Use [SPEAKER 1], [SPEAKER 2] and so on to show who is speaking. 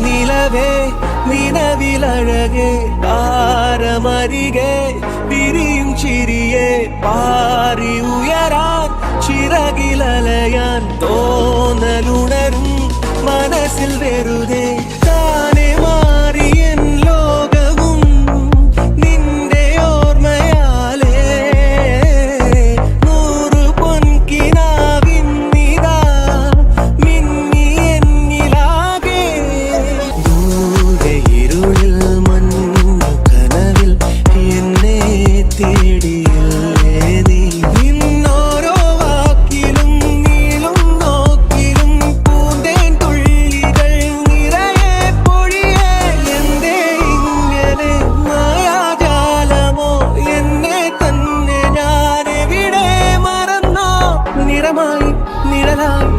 [SPEAKER 1] നിലവേ നിലവിലഴകെ താരമരികെ പിരിയും ചിരിയെ പാറി ഉയരാൻ ചിറകിലലയാൻ തോന്നലുണരും മനസ്സിൽ വെറുതെ താനെ മാറിയൻ ലോകവും നിന്റെ ഓർമ്മയാലേ നൂറു പൊൻകിനാവിന്നിതാ മിന്നി എന്നിലാകെ ദൂരെ ഇരുളിൽ മഞ്ഞു കനവിൽ എന്നെ തേടിയില്ലേ നീ നിന്നോരോ വാക്കിലും നീളും നോക്കിലും പൂന്തേൻ തുള്ളികൾ നിറയെ പൊഴിയേ എന്തേ ഇങ്ങനെ മായാജാലമോ എന്നെ തന്നെ ഞാനെവിടെ മറന്നോ നിറമായി നിഴലായി